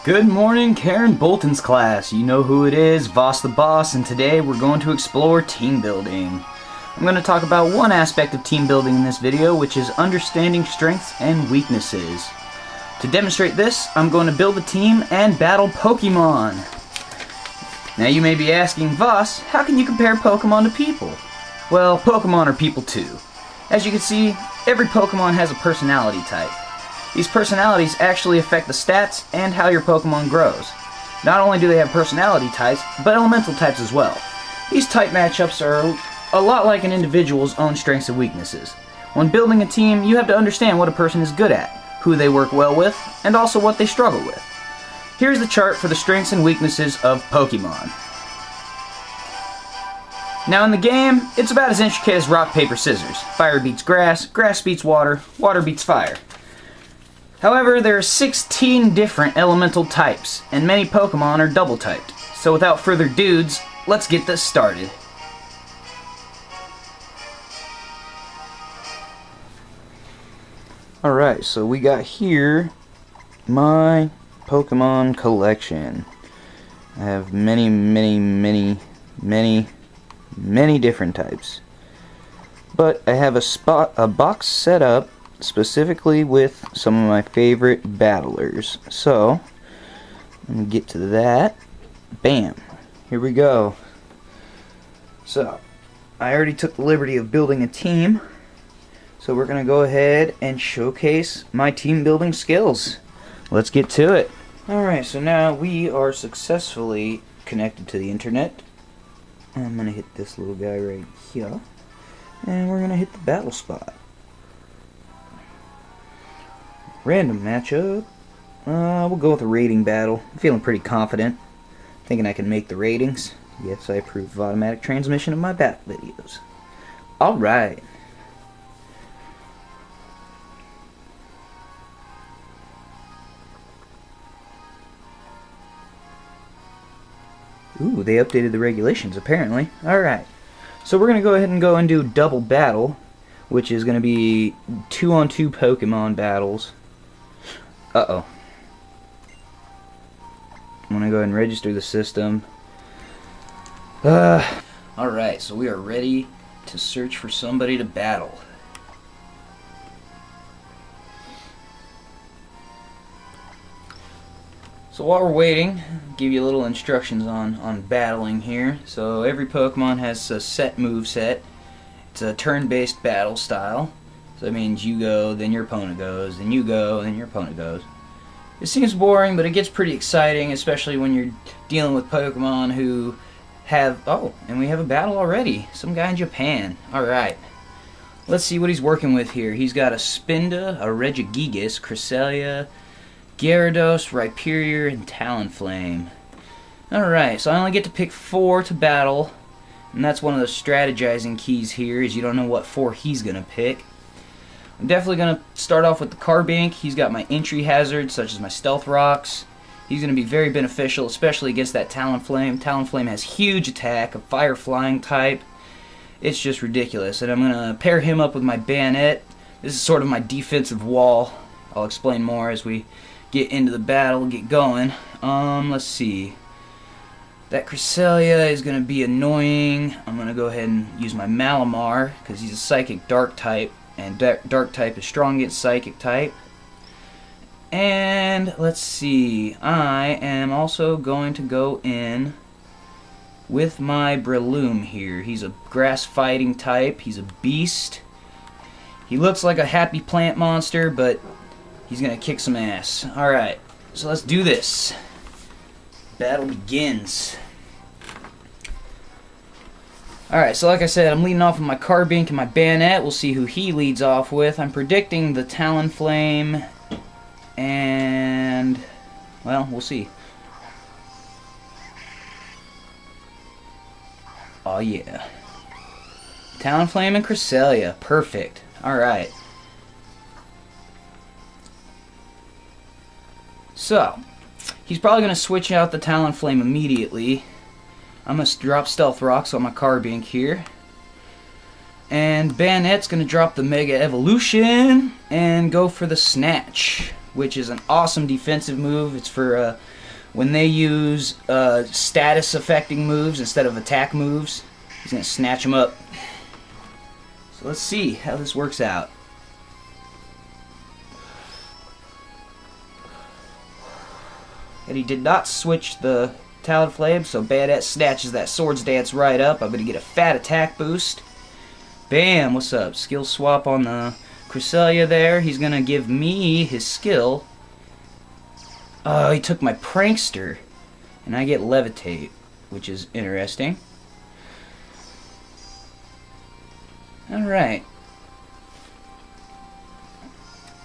Good morning, Karen Bolton's class. You know who it is, Voss the Boss, and today we're going to explore team building. I'm going to talk about one aspect of team building in this video, which is understanding strengths and weaknesses. To demonstrate this, I'm going to build a team and battle Pokemon. Now you may be asking, Voss, how can you compare Pokemon to people? Well, Pokemon are people too. As you can see, every Pokemon has a personality type. These personalities actually affect the stats and how your Pokemon grows. Not only do they have personality types, but elemental types as well. These type matchups are a lot like an individual's own strengths and weaknesses. When building a team, you have to understand what a person is good at, who they work well with, and also what they struggle with. Here's the chart for the strengths and weaknesses of Pokemon. Now in the game, it's about as intricate as rock, paper, scissors. Fire beats grass, grass beats water, water beats fire. However, there are 16 different elemental types, and many Pokemon are double typed. So without further dudes, let's get this started. Alright, so we got here my Pokemon collection. I have many different types. But I have a box set up specifically with some of my favorite battlers. So, let me get to that. Bam! Here we go. So, I already took the liberty of building a team. So we're going to go ahead and showcase my team building skills. Let's get to it. Alright, so now we are successfully connected to the internet. I'm going to hit this little guy right here. And we're going to hit the battle spot. Random matchup. We'll go with a rating battle. I'm feeling pretty confident. Thinking I can make the ratings. Yes, I approve of automatic transmission of my battle videos. Alright. Ooh, they updated the regulations apparently. Alright. So we're going to go ahead and do double battle, which is going to be 2-on-2 Pokemon battles. Uh-oh. I'm going to go ahead and register the system. Alright, so we are ready to search for somebody to battle. So while we're waiting, I'll give you a little instructions on battling here. So every Pokemon has a set move set. It's a turn-based battle style. So that means you go, then your opponent goes, then you go, then your opponent goes. It seems boring, but it gets pretty exciting, especially when you're dealing with Pokemon who have... Oh, and we have a battle already. Some guy in Japan. Alright. Let's see what he's working with here. He's got a Spinda, a Regigigas, Cresselia, Gyarados, Rhyperior, and Talonflame. Alright, so I only get to pick 4 to battle, and that's one of the strategizing keys here, is you don't know what 4 he's going to pick. I'm definitely going to start off with the Carbink. He's got my entry hazards, such as my Stealth Rocks. He's going to be very beneficial, especially against that Talonflame. Talonflame has huge attack, a Fire Flying type. It's just ridiculous. And I'm going to pair him up with my Bayonet. This is sort of my defensive wall. I'll explain more as we get into the battle, get going. Let's see. That Cresselia is going to be annoying. I'm going to go ahead and use my Malamar, because he's a Psychic Dark type. And Dark type is strong against Psychic type. And let's see, I am also going to go in with my Breloom here. He's a grass fighting type. He's a beast. He looks like a happy plant monster, but he's going to kick some ass. Alright, so let's do this. Battle begins. Alright, so like I said, I'm leading off with my Carbink and my Bayonet. We'll see who he leads off with. I'm predicting the Talonflame, and, well, we'll see. Oh yeah. Talonflame and Cresselia. Perfect. Alright. So, he's probably going to switch out the Talonflame immediately. I'm going to drop Stealth Rocks on my Carbink here. And Bayonet's going to drop the Mega Evolution and go for the Snatch. which is an awesome defensive move. It's for when they use status affecting moves instead of attack moves. He's going to snatch them up. So let's see how this works out. And he did not switch the Talonflame, so Badass snatches that Swords Dance right up. I'm going to get a fat attack boost. Bam! What's up? Skill swap on the Cresselia there. He's going to give me his skill. Oh, he took my Prankster. And I get Levitate, which is interesting. Alright.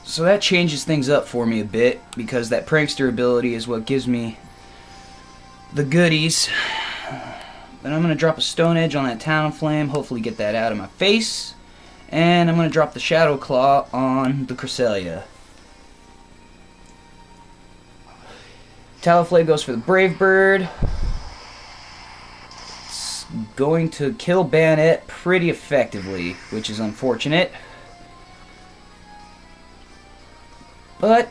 So that changes things up for me a bit, because that Prankster ability is what gives me the goodies. Then I'm going to drop a Stone Edge on that Talonflame, hopefully get that out of my face. And I'm going to drop the Shadow Claw on the Cresselia. Talonflame goes for the Brave Bird. It's going to kill Bayonet pretty effectively, which is unfortunate. But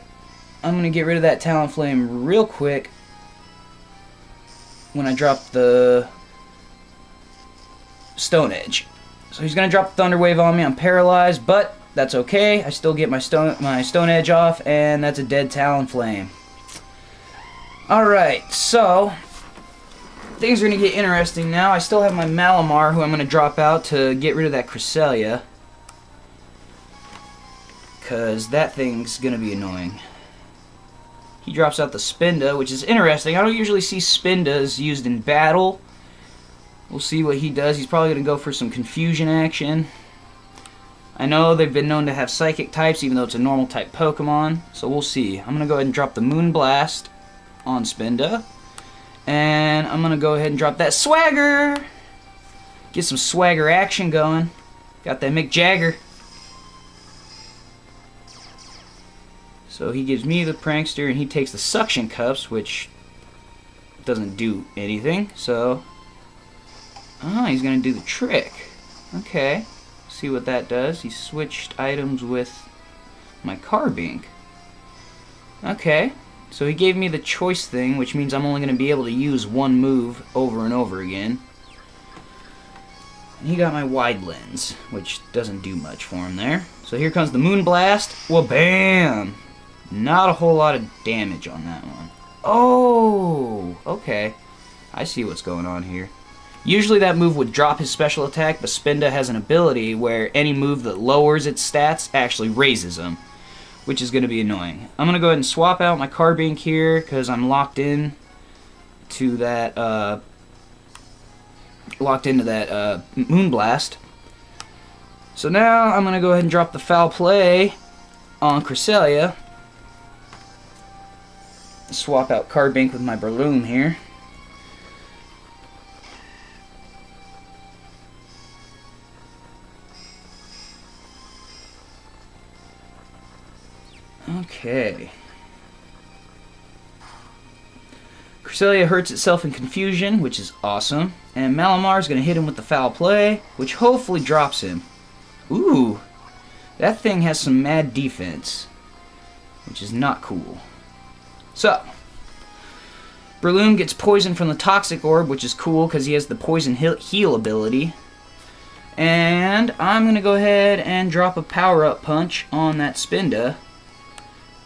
I'm going to get rid of that Talonflame real quick when I drop the Stone Edge. So he's going to drop the Thunder Wave on me. I'm paralyzed, but that's okay. I still get my Stone Edge off, and that's a dead Talonflame. Alright, so things are going to get interesting now. I still have my Malamar, who I'm going to drop out to get rid of that Cresselia, because that thing's going to be annoying. He drops out the Spinda, which is interesting. I don't usually see Spindas used in battle. We'll see what he does. He's probably going to go for some confusion action. I know they've been known to have psychic types, even though it's a normal type Pokemon. So we'll see. I'm going to go ahead and drop the Moon Blast on Spinda. And I'm going to go ahead and drop that Swagger. Get some Swagger action going. Got that Mick Jagger. So he gives me the Prankster, and he takes the Suction Cups, which doesn't do anything. So, he's going to do the trick. Okay, see what that does. He switched items with my Carbink. Okay, so he gave me the choice thing, which means I'm only going to be able to use one move over and over again. And he got my Wide Lens, which doesn't do much for him there. So here comes the Moon Blast. Well, bam! Not a whole lot of damage on that one. Oh, okay. I see what's going on here. Usually that move would drop his special attack, but Spinda has an ability where any move that lowers its stats actually raises them, which is going to be annoying. I'm going to go ahead and swap out my Carbink here, because I'm locked in to that, Moonblast. So now I'm going to go ahead and drop the Foul Play on Cresselia. Swap out Carbink with my Breloom here. Okay. Cresselia hurts itself in confusion, which is awesome. And Malamar is going to hit him with the Foul Play, which hopefully drops him. Ooh, that thing has some mad defense, which is not cool. So, Breloom gets poisoned from the Toxic Orb, which is cool because he has the Poison Heal ability. And I'm going to go ahead and drop a Power-Up Punch on that Spinda.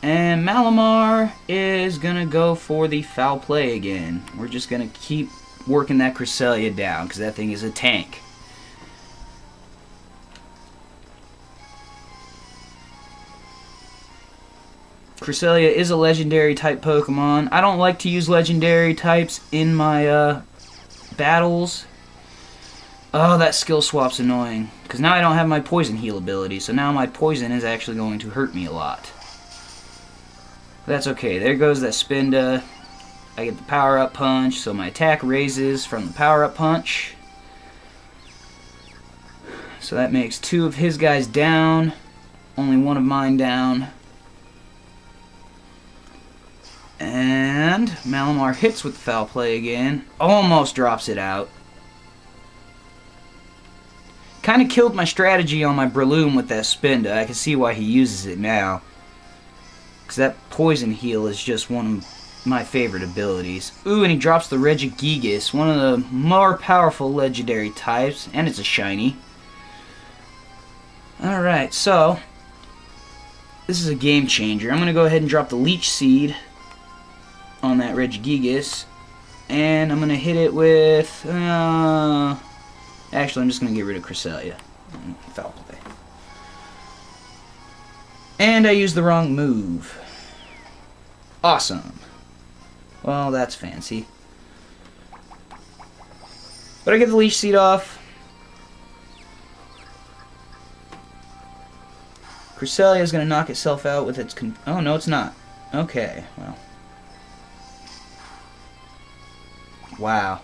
And Malamar is going to go for the Foul Play again. We're just going to keep working that Cresselia down because that thing is a tank. Cresselia is a legendary type Pokemon. I don't like to use legendary types in my battles. Oh, that skill swap's annoying. Because now I don't have my Poison Heal ability, so now my Poison is actually going to hurt me a lot. That's okay. There goes that Spinda. I get the Power-Up Punch, so my attack raises from the Power-Up Punch. So that makes 2 of his guys down. Only 1 of mine down. And Malamar hits with the Foul Play again. Almost drops it out. Kind of killed my strategy on my Breloom with that Spinda. I can see why he uses it now. because that poison heal is just one of my favorite abilities. Ooh, and he drops the Regigigas, one of the more powerful legendary types, and it's a shiny. Alright, so this is a game changer. I'm going to go ahead and drop the Leech Seed on that Regigigas, and I'm going to hit it with... actually, I'm just going to get rid of Cresselia. Foul play. And I used the wrong move. Awesome. Well, that's fancy. But I get the Leech Seed off. Cresselia is going to knock itself out with its... oh, no, it's not. Okay, well. Wow.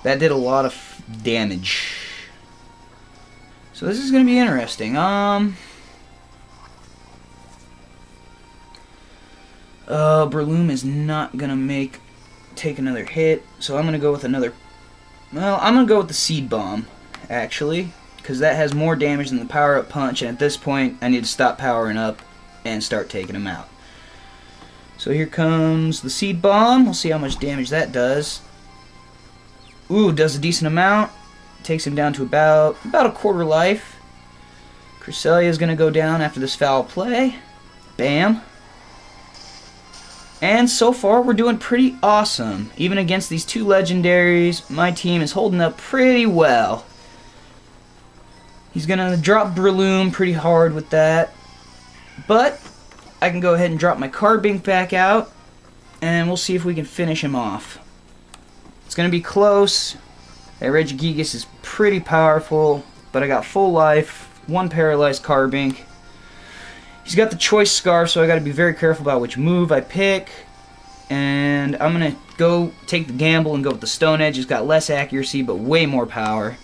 That did a lot of damage. So this is going to be interesting. Breloom is not going to take another hit, so I'm going to go with another... well, I'm going to go with the Seed Bomb, actually, because that has more damage than the Power-Up Punch, and at this point, I need to stop powering up and start taking them out. So here comes the Seed Bomb. We'll see how much damage that does. Ooh, does a decent amount. Takes him down to about a quarter life. Cresselia is going to go down after this foul play. Bam. And so far, we're doing pretty awesome. Even against these two legendaries, my team is holding up pretty well. He's going to drop Breloom pretty hard with that. But I can go ahead and drop my Carbink back out, and we'll see if we can finish him off. It's going to be close. That Regigigas is pretty powerful, but I got full life, one paralyzed Carbink. He's got the Choice Scarf, so I got to be very careful about which move I pick. And I'm going to go take the gamble and go with the Stone Edge. He's got less accuracy, but way more power.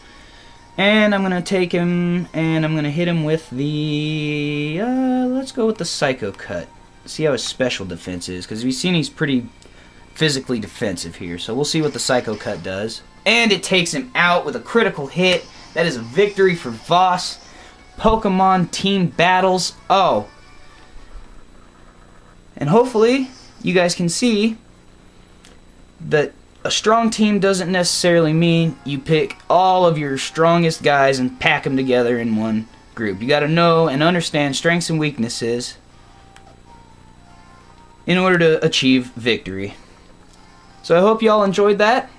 And I'm going to take him, and I'm going to hit him with the... let's go with the Psycho Cut. See how his special defense is, because we've seen he's pretty physically defensive here. So we'll see what the Psycho Cut does. And it takes him out with a critical hit. That is a victory for Voss. Pokemon team battles. Oh. And hopefully you guys can see that a strong team doesn't necessarily mean you pick all of your strongest guys and pack them together in one group. You got to know and understand strengths and weaknesses in order to achieve victory. So I hope y'all enjoyed that.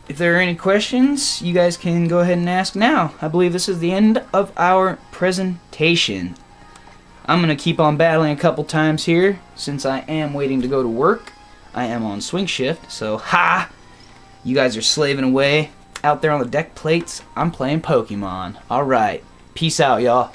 If there are any questions, you guys can go ahead and ask now. I believe this is the end of our presentation. I'm going to keep on battling a couple times here since I am waiting to go to work. I am on swing shift, so ha! You guys are slaving away out there on the deck plates. I'm playing Pokemon. Alright, peace out, y'all.